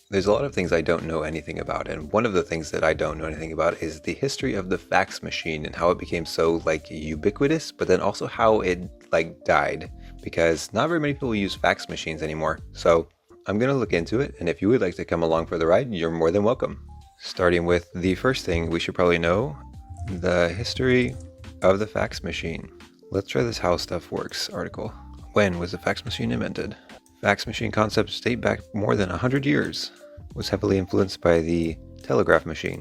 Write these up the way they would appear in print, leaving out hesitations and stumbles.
There's a lot of things I don't know anything about, and one of the things that I don't know anything about is the history of the fax machine and how it became so like ubiquitous, but then also how it like died, because not very many people use fax machines anymore. So I'm gonna look into it, and if you would like to come along for the ride, you're more than welcome. Starting with the first thing we should probably know, the history of the fax machine. Let's try this How Stuff Works article. When was the fax machine invented? Fax machine concepts date back more than 100 years. Was heavily influenced by the telegraph machine.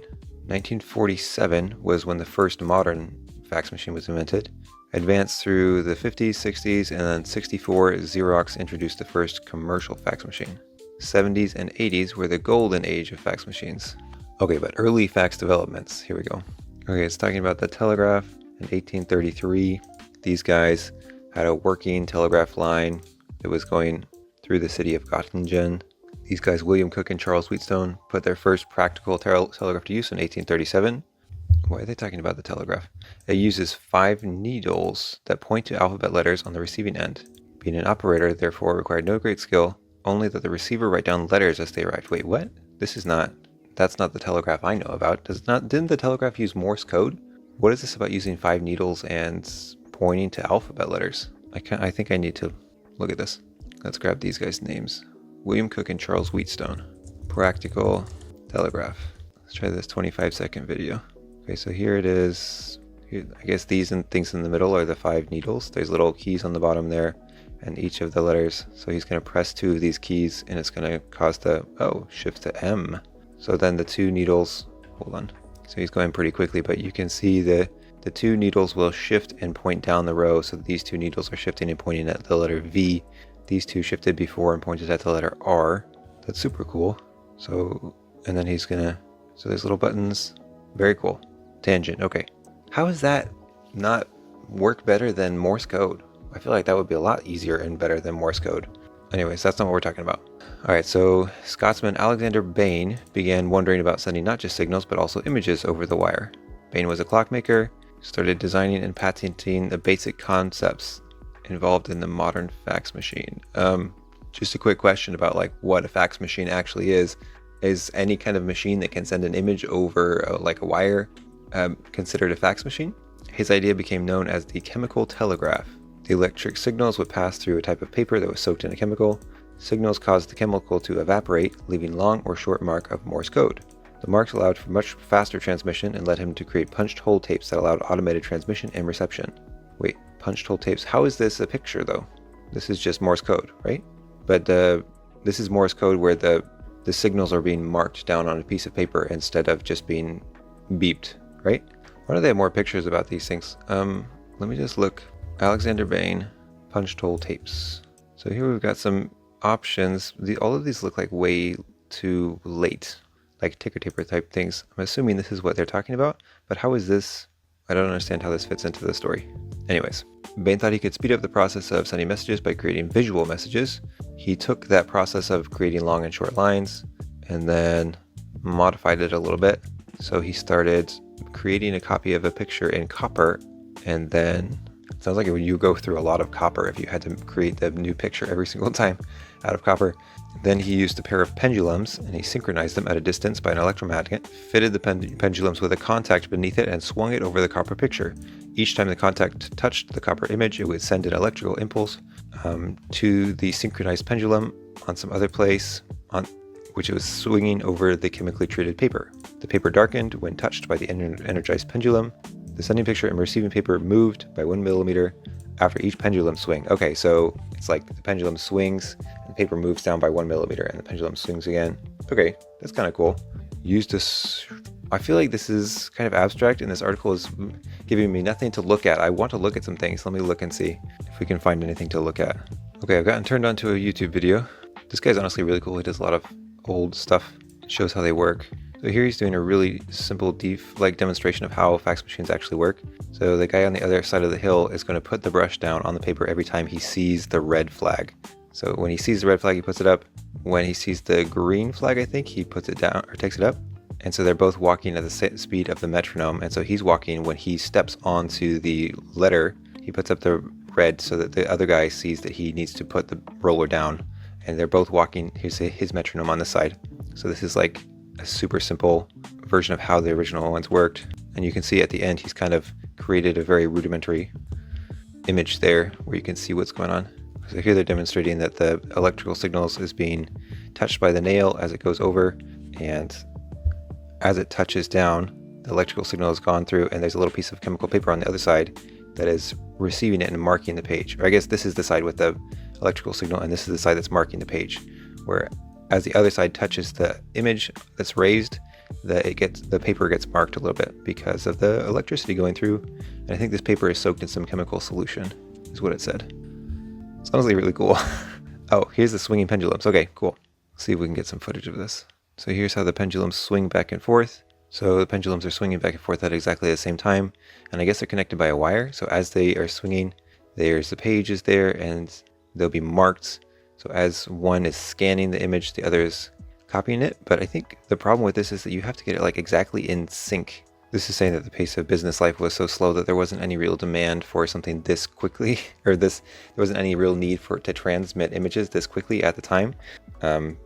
1947 was when the first modern fax machine was invented. Advanced through the 50s, 60s, and then 64, Xerox introduced the first commercial fax machine. 70s and 80s were the golden age of fax machines. Okay, but early fax developments. Here we go. Okay, it's talking about the telegraph in 1833. These guys had a working telegraph line that was going through the city of Göttingen. These guys, William Cook and Charles Wheatstone, put their first practical telegraph to use in 1837. Why are they talking about the telegraph? It uses 5 needles that point to alphabet letters on the receiving end. Being an operator, therefore, required no great skill, only that the receiver write down letters as they arrived. Wait, what? That's not the telegraph I know about. Didn't the telegraph use Morse code? What is this about using 5 needles and pointing to alphabet letters? I think I need to look at this. Let's grab these guys' names. William Cook and Charles Wheatstone. Practical telegraph. Let's try this 25-second video. Okay, so here it is. I guess these and things in the middle are the 5 needles. There's little keys on the bottom there, and each of the letters. So he's going to press 2 of these keys, and it's going to cause the, shift to M. So then the 2 needles, hold on. So he's going pretty quickly, but you can see the 2 needles will shift and point down the row. So these 2 needles are shifting and pointing at the letter V. These 2 shifted before and pointed at the letter R. That's super cool. So, and then he's gonna, so there's little buttons. Very cool. Tangent, okay. How does that not work better than Morse code? I feel like that would be a lot easier and better than Morse code. Anyways, that's not what we're talking about. Alright, so Scotsman Alexander Bane began wondering about sending not just signals but also images over the wire. Bane was a clockmaker, started designing and patenting the basic concepts involved in the modern fax machine. Just a quick question about like what a fax machine actually is. Is any kind of machine that can send an image over like a wire considered a fax machine? His idea became known as the chemical telegraph. The electric signals would pass through a type of paper that was soaked in a chemical. Signals caused the chemical to evaporate, leaving long or short mark of Morse code. The marks allowed for much faster transmission and led him to create punched hole tapes that allowed automated transmission and reception. Wait, punched hole tapes? How is this a picture though? This is just Morse code, right? But this is Morse code where the signals are being marked down on a piece of paper instead of just being beeped, right? Why do they have more pictures about these things? Let me just look. Alexander Bane, punched hole tapes. So here we've got some options. All of these look like way too late, like ticker taper type things. I'm assuming this is what they're talking about, but how is this? I don't understand how this fits into the story. Anyways, Bane thought he could speed up the process of sending messages by creating visual messages. He took that process of creating long and short lines and then modified it a little bit. So he started creating a copy of a picture in copper, and then it sounds like you go through a lot of copper if you had to create the new picture every single time out of copper. Then he used a pair of pendulums and he synchronized them at a distance by an electromagnet, fitted the pendulums with a contact beneath it and swung it over the copper picture. Each time the contact touched the copper image, it would send an electrical impulse to the synchronized pendulum on some other place, which it was swinging over the chemically treated paper. The paper darkened when touched by the energized pendulum. The sending picture and receiving paper moved by 1 millimeter after each pendulum swing. Okay, so it's like the pendulum swings and the paper moves down by 1 millimeter and the pendulum swings again. Okay, that's kind of cool. I feel like this is kind of abstract and this article is giving me nothing to look at. I want to look at some things. Let me look and see if we can find anything to look at. Okay, I've gotten turned on to a YouTube video. This guy's honestly really cool. He does a lot of old stuff. It shows how they work. So here he's doing a really simple demonstration of how fax machines actually work. So the guy on the other side of the hill is going to put the brush down on the paper every time he sees the red flag. So when he sees the red flag, he puts it up. When he sees the green flag, I think, he puts it down or takes it up. And so they're both walking at the speed of the metronome. And so he's walking when he steps onto the letter, he puts up the red so that the other guy sees that he needs to put the roller down. And they're both walking, here's his metronome on the side. So this is like a super simple version of how the original ones worked. And you can see at the end, he's kind of created a very rudimentary image there where you can see what's going on. So here they're demonstrating that the electrical signals is being touched by the nail as it goes over, and as it touches down, the electrical signal has gone through, and there's a little piece of chemical paper on the other side that is receiving it and marking the page. Or I guess this is the side with the electrical signal, and this is the side that's marking the page, where as the other side touches the image that's raised, the paper gets marked a little bit because of the electricity going through. And I think this paper is soaked in some chemical solution, is what it said. It's honestly really cool. Oh, here's the swinging pendulums. Okay, cool. Let's see if we can get some footage of this. So here's how the pendulums swing back and forth. So the pendulums are swinging back and forth at exactly the same time. And I guess they're connected by a wire. So as they are swinging, there's the pages there and they'll be marked. So as one is scanning the image, the other is copying it. But I think the problem with this is that you have to get it like exactly in sync. This is saying that the pace of business life was so slow that there wasn't any real demand for something this quickly, or there wasn't any real need for it to transmit images this quickly at the time,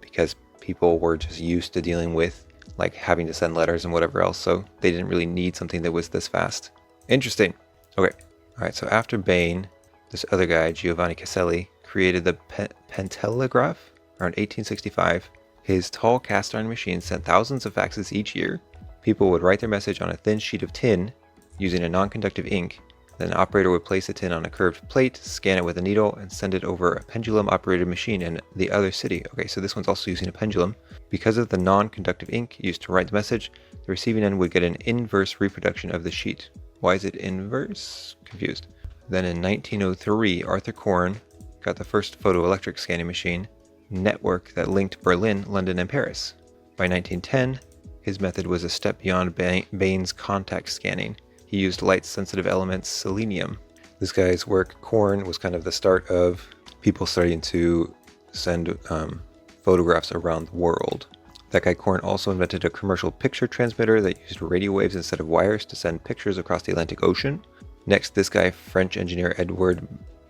because people were just used to dealing with like having to send letters and whatever else, so they didn't really need something that was this fast. Interesting. Okay. All right. So after Bane, this other guy, Giovanni Caselli, created the pantelegraph around 1865. His tall cast iron machine sent thousands of faxes each year. People would write their message on a thin sheet of tin using a non-conductive ink. Then an operator would place the tin on a curved plate, scan it with a needle, and send it over a pendulum-operated machine in the other city. Okay, so this one's also using a pendulum. Because of the non-conductive ink used to write the message, the receiving end would get an inverse reproduction of the sheet. Why is it inverse? Confused. Then in 1903, Arthur Korn got the first photoelectric scanning machine network that linked Berlin, London, and Paris. By 1910, his method was a step beyond Bane's contact scanning. He used light-sensitive elements, selenium. This guy's work, Korn, was kind of the start of people starting to send photographs around the world. That guy Korn also invented a commercial picture transmitter that used radio waves instead of wires to send pictures across the Atlantic Ocean. Next, this guy, French engineer Edward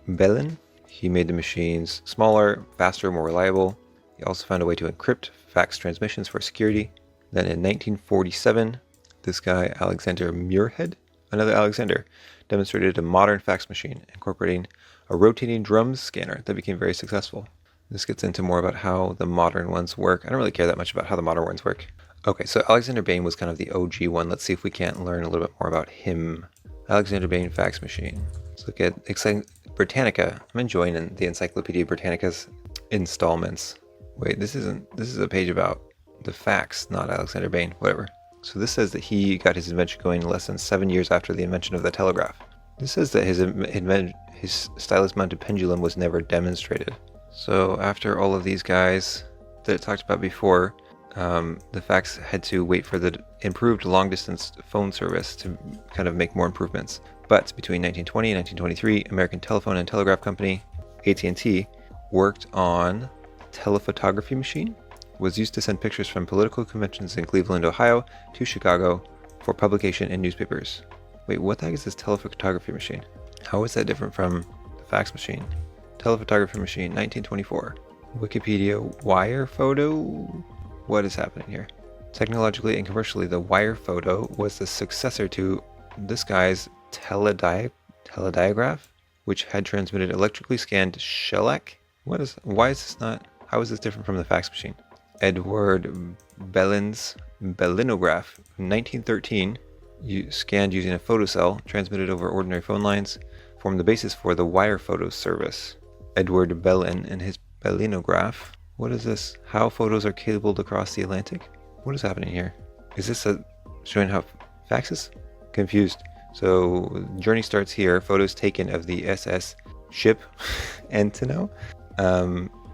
Belin, he made the machines smaller, faster, more reliable. He also found a way to encrypt fax transmissions for security. Then in 1947, this guy, Alexander Muirhead, another Alexander, demonstrated a modern fax machine incorporating a rotating drums scanner that became very successful. This gets into more about how the modern ones work. I don't really care that much about how the modern ones work. Okay, so Alexander Bane was kind of the OG one. Let's see if we can't learn a little bit more about him. Alexander Bane fax machine. Let's look at Britannica. I'm enjoying the Encyclopedia Britannica's installments. Wait, this is a page about the fax, not Alexander Bane, whatever. So this says that he got his invention going less than 7 years after the invention of the telegraph. This says that his stylus-mounted pendulum was never demonstrated. So after all of these guys that I talked about before, the fax had to wait for the improved long-distance phone service to kind of make more improvements. But between 1920 and 1923, American Telephone and Telegraph Company, AT&T, worked on telephotography machine. Was used to send pictures from political conventions in Cleveland, Ohio to Chicago for publication in newspapers. Wait, what the heck is this telephotography machine? How is that different from the fax machine? Telephotography machine, 1924. Wikipedia, wire photo? What is happening here? Technologically and commercially, the wire photo was the successor to this guy's telediagraph, which had transmitted electrically scanned shellac. Why is this not, how is this different from the fax machine? Edward Belin's Belinograph, 1913, scanned using a photocell, transmitted over ordinary phone lines, formed the basis for the wire photo service. Edward Belin and his Belinograph. What is this? How photos are cabled across the Atlantic? What is happening here? Is this showing how faxes? Confused. So journey starts here. Photos taken of the SS ship Antino.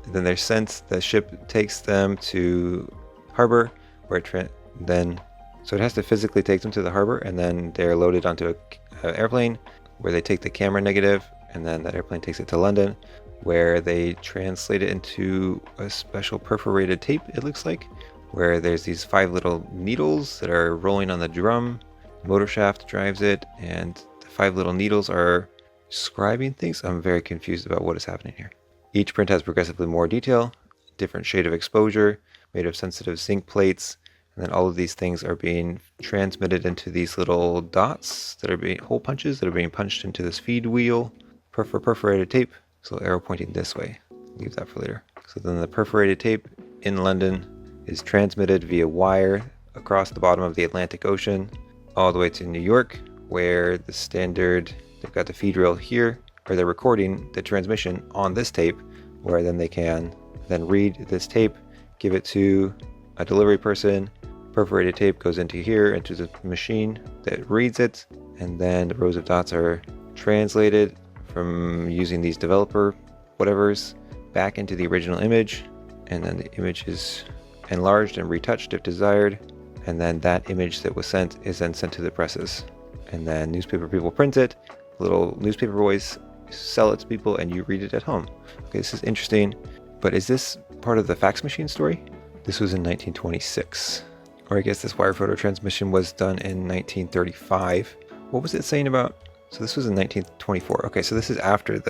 Then they're sent. The ship takes them to harbor, where so it has to physically take them to the harbor, and then they're loaded onto an airplane, where they take the camera negative, and then that airplane takes it to London, where they translate it into a special perforated tape. It looks like, where there's these 5 little needles that are rolling on the drum. The motor shaft drives it, and the 5 little needles are scribing things. I'm very confused about what is happening here. Each print has progressively more detail, different shade of exposure, made of sensitive zinc plates. And then all of these things are being transmitted into these little dots that are being hole punches that are being punched into this feed wheel. Perforated tape. So arrow pointing this way. Leave that for later. So then the perforated tape in London is transmitted via wire across the bottom of the Atlantic Ocean all the way to New York, where the standard, they've got the feed rail here, where they're recording the transmission on this tape, where then they can then read this tape, give it to a delivery person. Perforated tape goes into here, into the machine that reads it, and then the rows of dots are translated from using these developer whatevers back into the original image, and then the image is enlarged and retouched if desired, and then that image that was sent is then sent to the presses, and then newspaper people print it, little newspaper boys sell it to people, and you read it at home. Okay, this is interesting, but is this part of the fax machine story? This was in 1926. Or I guess this wire photo transmission was done in 1935. What was it saying about? So this was in 1924. Okay, so this is after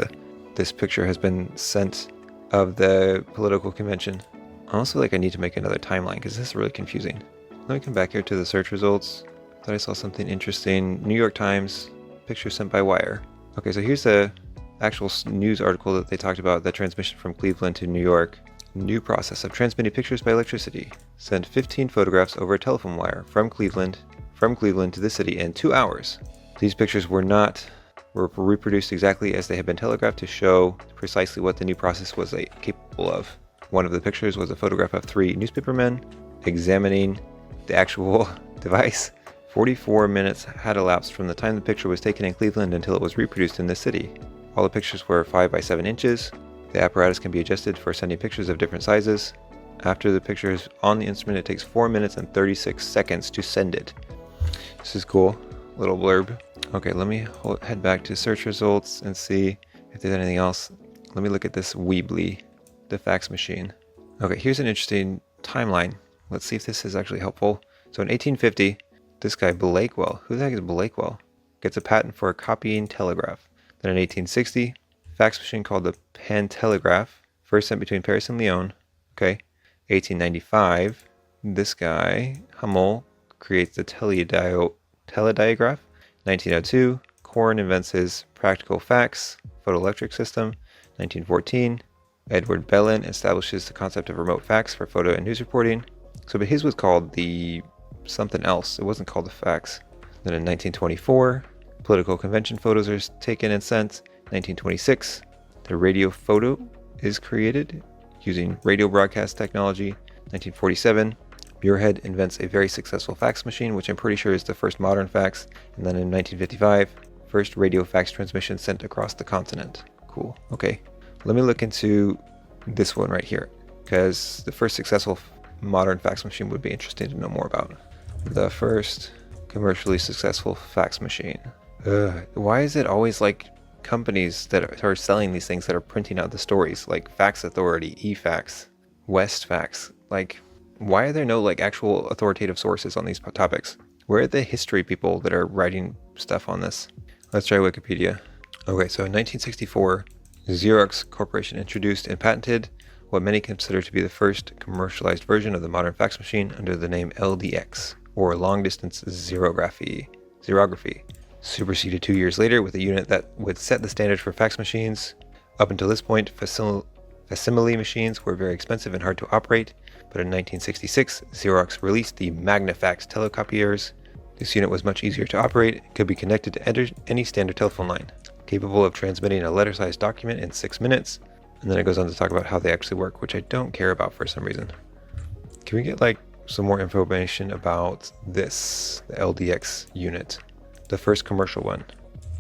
this picture has been sent of the political convention. Honestly, I need to make another timeline because this is really confusing. Let me come back here to the search results. Thought I saw something interesting. New York Times, picture sent by wire. Okay, so here's the actual news article that they talked about, the transmission from Cleveland to New York. New process of transmitting pictures by electricity. Sent 15 photographs over a telephone wire from Cleveland to the city in 2 hours. These pictures were reproduced exactly as they had been telegraphed to show precisely what the new process was capable of. One of the pictures was a photograph of 3 newspapermen examining the actual device. 44 minutes had elapsed from the time the picture was taken in Cleveland until it was reproduced in the city. All the pictures were 5 by 7 inches. The apparatus can be adjusted for sending pictures of different sizes. After the picture is on the instrument, it takes 4 minutes and 36 seconds to send it. This is cool. Little blurb. Okay, let me head back to search results and see if there's anything else. Let me look at this Weebly, the fax machine. Okay, here's an interesting timeline. Let's see if this is actually helpful. So in 1850, this guy Blakewell, who the heck is Blakewell, gets a patent for a copying telegraph. Then in 1860, fax machine called the pantelegraph, first sent between Paris and Lyon. Okay. 1895, this guy, Hummel, creates the telediagraph. 1902, Korn invents his practical fax photoelectric system. 1914, Edward Belin establishes the concept of remote fax for photo and news reporting. So, but his was called the something else. It wasn't called the fax. Then in 1924, political convention photos are taken and sent. 1926, the radio photo is created using radio broadcast technology. 1947, Muirhead invents a very successful fax machine, which I'm pretty sure is the first modern fax. And then in 1955, first radio fax transmission sent across the continent. Cool. Okay. Let me look into this one right here, because the first successful modern fax machine would be interesting to know more about. The first commercially successful fax machine. Why is it always like companies that are selling these things that are printing out the stories, like Fax Authority, eFax, Westfax? Like, why are there no like actual authoritative sources on these topics? Where are the history people that are writing stuff on this? Let's try Wikipedia. Okay, so in 1964, Xerox Corporation introduced and patented what many consider to be the first commercialized version of the modern fax machine under the name LDX, or long distance xerography. Superseded 2 years later with a unit that would set the standard for fax machines. Up until this point, facsimile machines were very expensive and hard to operate, but in 1966, Xerox released the MagnaFax telecopiers. This unit was much easier to operate and could be connected to any standard telephone line, capable of transmitting a letter-sized document in 6 minutes. And then it goes on to talk about how they actually work, which I don't care about for some reason. Can we get like some more information about this, the LDX unit? The first commercial one.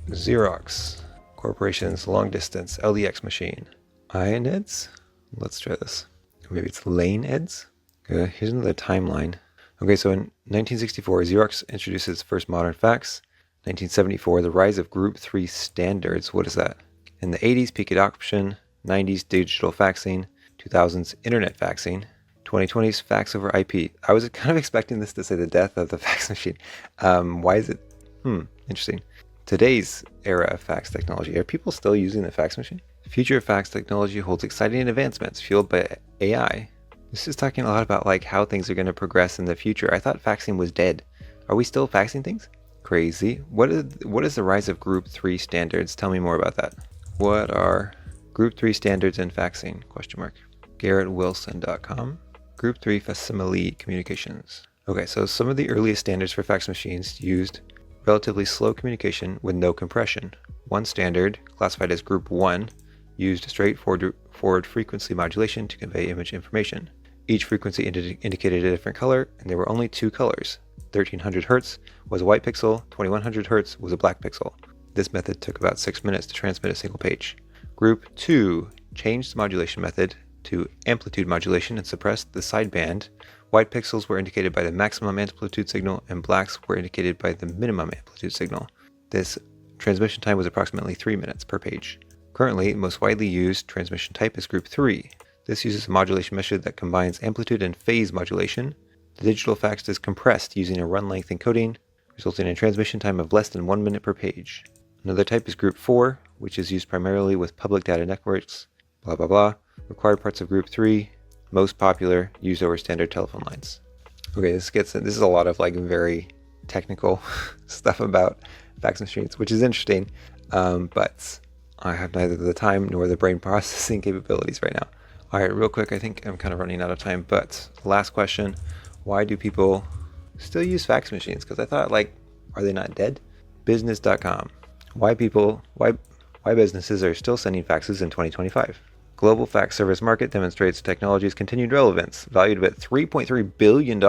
Xerox Corporation's long distance LDX machine. Iron Eds? Let's try this. Maybe it's Lane Eds? Here's another timeline. Okay, so in 1964, Xerox introduces first modern fax. 1974, the rise of Group 3 standards. What is that? In the 80s, peak adoption. 90s, digital faxing. 2000s, internet faxing. 2020s, fax over IP. I was kind of expecting this to say the death of the fax machine. Why is it? Interesting. Today's era of fax technology. Are people still using the fax machine? The future of fax technology holds exciting advancements fueled by AI. This is talking a lot about like how things are going to progress in the future. I thought faxing was dead. Are we still faxing things? Crazy. What is the rise of Group 3 standards? Tell me more about that. What are Group 3 standards in faxing? Question mark. GarrettWilson.com. Group 3 facsimile communications. Okay, so some of the earliest standards for fax machines used relatively slow communication with no compression. One standard, classified as Group 1, used straightforward frequency modulation to convey image information. Each frequency indicated a different color, and there were only two colors. 1300 Hz was a white pixel, 2100 Hz was a black pixel. This method took about 6 minutes to transmit a single page. Group 2 changed the modulation method to amplitude modulation and suppressed the sideband. White pixels were indicated by the maximum amplitude signal, and blacks were indicated by the minimum amplitude signal. This transmission time was approximately 3 minutes per page. Currently, the most widely used transmission type is Group 3. This uses a modulation method that combines amplitude and phase modulation. The digital fax is compressed using a run-length encoding, resulting in a transmission time of less than 1 minute per page. Another type is Group 4, which is used primarily with public data networks, blah blah blah. Required parts of Group 3, most popular, used over standard telephone lines. Okay, this is a lot of like very technical stuff about fax machines, which is interesting, but I have neither the time nor the brain processing capabilities right now. All right, real quick, I think I'm kind of running out of time, but last question, why do people still use fax machines? Because I thought, like, are they not dead? Business.com, why businesses are still sending faxes in 2025. Global fax service market demonstrates technology's continued relevance, valued at $3.3 billion,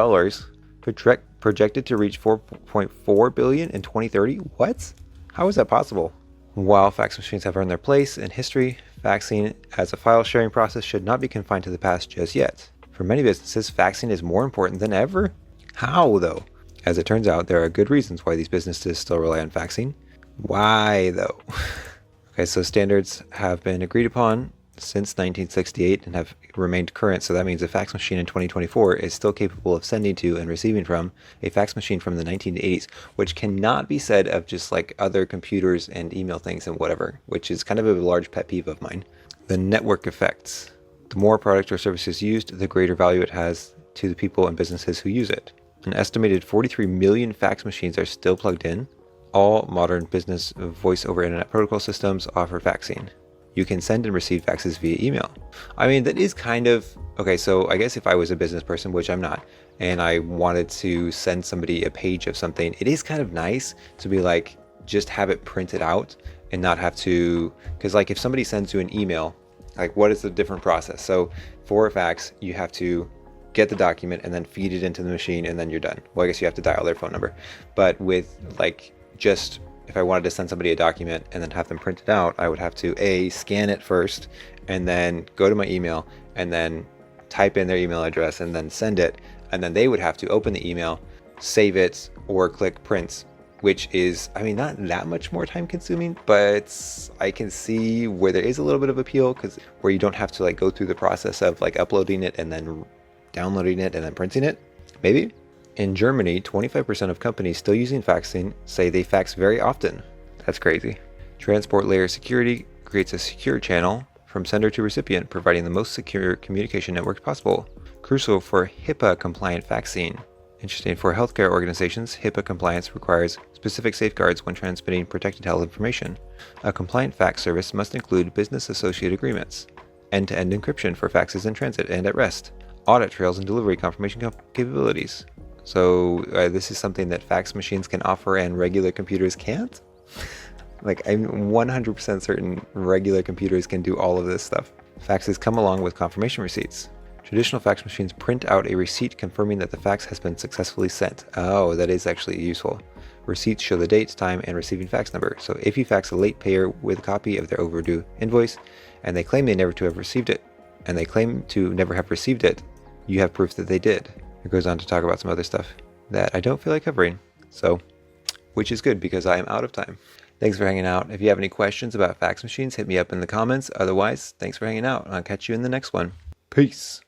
projected to reach $4.4 billion in 2030. What? How is that possible? While fax machines have earned their place in history, faxing as a file sharing process should not be confined to the past just yet. For many businesses, faxing is more important than ever. How, though? As it turns out, there are good reasons why these businesses still rely on faxing. Why, though? Okay, so standards have been agreed upon since 1968 and have remained current, so that means a fax machine in 2024 is still capable of sending to and receiving from a fax machine from the 1980s, which cannot be said of just like other computers and email things and whatever, which is kind of a large pet peeve of mine. The network effects. The more product or services used, the greater value it has to the people and businesses who use it. An estimated 43 million fax machines are still plugged in. All modern business voice over internet protocol systems offer faxing. You can send and receive faxes via email. I mean, that is kind of, okay, so I guess if I was a business person, which I'm not, and I wanted to send somebody a page of something, it is kind of nice to be like, just have it printed out and not have to, because like if somebody sends you an email, like what is the different process? So for a fax, you have to get the document and then feed it into the machine and then you're done. Well, I guess you have to dial their phone number. But with like just, if I wanted to send somebody a document and then have them print it out, I would have to scan it first and then go to my email and then type in their email address and then send it. And then they would have to open the email, save it, or click print, which is, I mean, not that much more time consuming, but I can see where there is a little bit of appeal, because where you don't have to like go through the process of like uploading it and then downloading it and then printing it, maybe. In Germany, 25% of companies still using faxing say they fax very often. That's crazy. Transport layer security creates a secure channel from sender to recipient, providing the most secure communication network possible. Crucial for HIPAA-compliant faxing. Interesting. For healthcare organizations, HIPAA compliance requires specific safeguards when transmitting protected health information. A compliant fax service must include business associate agreements, end-to-end encryption for faxes in transit and at rest, audit trails and delivery confirmation capabilities. So this is something that fax machines can offer and regular computers can't? Like, I'm 100% certain regular computers can do all of this stuff. Faxes come along with confirmation receipts. Traditional fax machines print out a receipt confirming that the fax has been successfully sent. Oh, that is actually useful. Receipts show the date, time, and receiving fax number. So if you fax a late payer with a copy of their overdue invoice, and they claim to have received it, you have proof that they did. It goes on to talk about some other stuff that I don't feel like covering. So, which is good because I am out of time. Thanks for hanging out. If you have any questions about fax machines, hit me up in the comments. Otherwise, thanks for hanging out. I'll catch you in the next one. Peace.